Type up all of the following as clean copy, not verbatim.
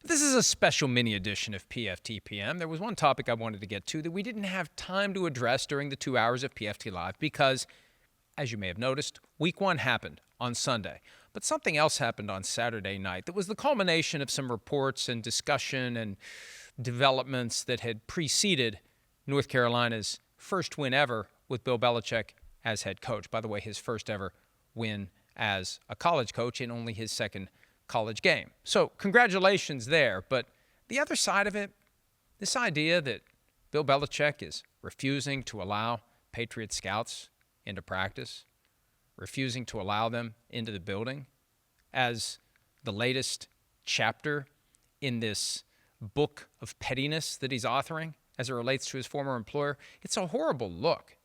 This is a special mini edition of PFTPM. There was one topic I wanted to get to that we didn't have time to address during the 2 hours of PFT Live because, as you may have noticed, Week 1 happened on Sunday. But something else happened on Saturday night that was the culmination of some reports and discussion and developments that had preceded North Carolina's first win ever with Bill Belichick as head coach. By the way, his first ever win as a college coach in only his second college game. So congratulations there. But the other side of it, this idea that Bill Belichick is refusing to allow Patriots scouts into practice, refusing to allow them into the building as the latest chapter in this book of pettiness that he's authoring as it relates to his former employer, it's a horrible look.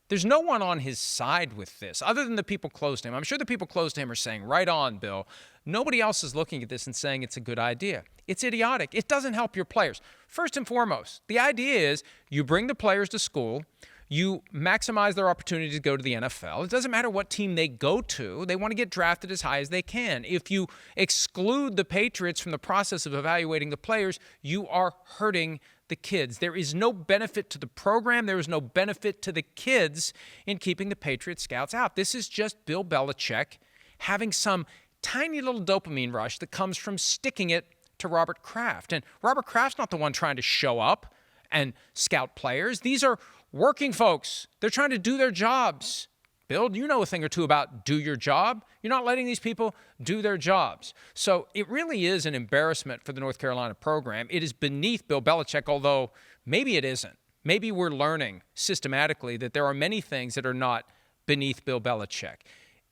There's no one on his side with this other than the people close to him. I'm sure the people close to him are saying, right on, Bill. Nobody else is looking at this and saying it's a good idea. It's idiotic. It doesn't help your players. First and foremost, the idea is you bring the players to school, you maximize their opportunity to go to the NFL. It doesn't matter what team they go to. They want to get drafted as high as they can. If you exclude the Patriots from the process of evaluating the players, you are hurting the kids. There is no benefit to the program. There is no benefit to the kids in keeping the Patriot scouts out. This is just Bill Belichick having some tiny little dopamine rush that comes from sticking it to Robert Kraft. And Robert Kraft's not the one trying to show up and scout players. These are working folks. They're trying to do their jobs. Bill, you know a thing or two about do your job. You're not letting these people do their jobs. So it really is an embarrassment for the North Carolina program. It is beneath Bill Belichick, although maybe it isn't. Maybe we're learning systematically that there are many things that are not beneath Bill Belichick.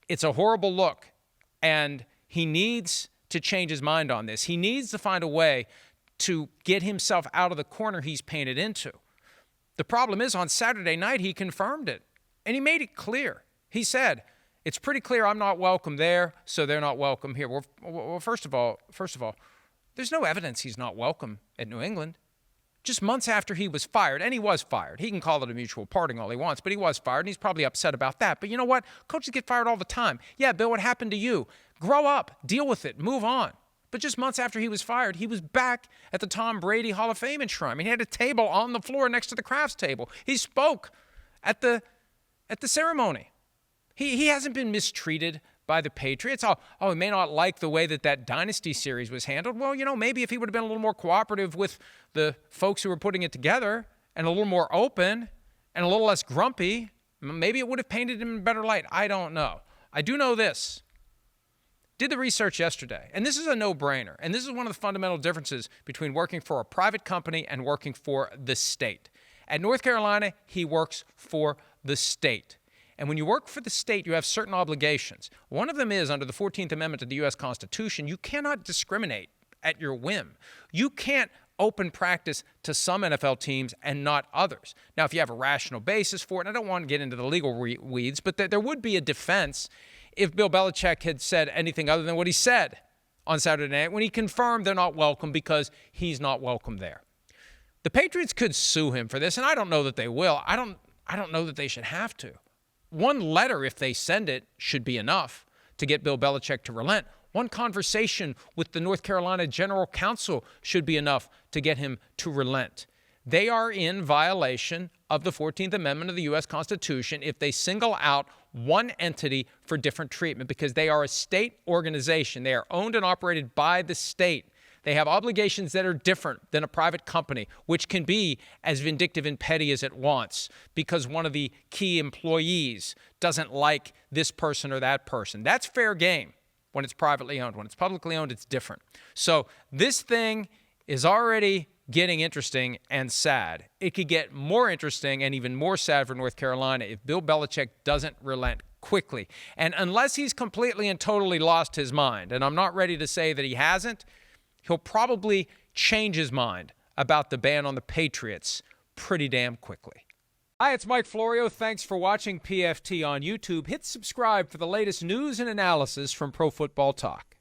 It's a horrible look, and he needs to change his mind on this. He needs to find a way to get himself out of the corner he's painted into. The problem is on Saturday night, he confirmed it, and he made it clear. He said, it's pretty clear I'm not welcome there, so they're not welcome here. Well, first of all, there's no evidence he's not welcome at New England. Just months after he was fired, and he was fired. He can call it a mutual parting all he wants, but he was fired, and he's probably upset about that. But you know what? Coaches get fired all the time. Yeah, Bill, what happened to you? Grow up, deal with it, move on. But just months after he was fired, he was back at the Tom Brady Hall of Fame enshrinement. He had a table on the floor next to the Crafts table. He spoke at the ceremony. He hasn't been mistreated by the Patriots. Oh, he may not like the way that Dynasty series was handled. Well, you know, maybe if he would have been a little more cooperative with the folks who were putting it together and a little more open and a little less grumpy, maybe it would have painted him in a better light. I don't know. I do know this. Did the research yesterday, and this is a no-brainer, and this is one of the fundamental differences between working for a private company and working for the state. At North Carolina, he works for the state. And when you work for the state, you have certain obligations. One of them is, under the 14th Amendment to the U.S. Constitution, you cannot discriminate at your whim. You can't open practice to some NFL teams and not others. Now, if you have a rational basis for it, and I don't want to get into the legal weeds, but there would be a defense if Bill Belichick had said anything other than what he said on Saturday night when he confirmed they're not welcome because he's not welcome there. The Patriots could sue him for this, and I don't know that they will. I don't know that they should have to. One letter, if they send it, should be enough to get Bill Belichick to relent. One conversation with the North Carolina General Counsel should be enough to get him to relent. They are in violation of the 14th Amendment of the U.S. Constitution if they single out one entity for different treatment because they are a state organization. They are owned and operated by the state. They have obligations that are different than a private company, which can be as vindictive and petty as it wants because one of the key employees doesn't like this person or that person. That's fair game when it's privately owned. When it's publicly owned, it's different. So this thing is already getting interesting and sad. It could get more interesting and even more sad for North Carolina if Bill Belichick doesn't relent quickly. And unless he's completely and totally lost his mind, and I'm not ready to say that he hasn't, he'll probably change his mind about the ban on the Patriots pretty damn quickly. Hi, it's Mike Florio. Thanks for watching PFT on YouTube. Hit subscribe for the latest news and analysis from Pro Football Talk.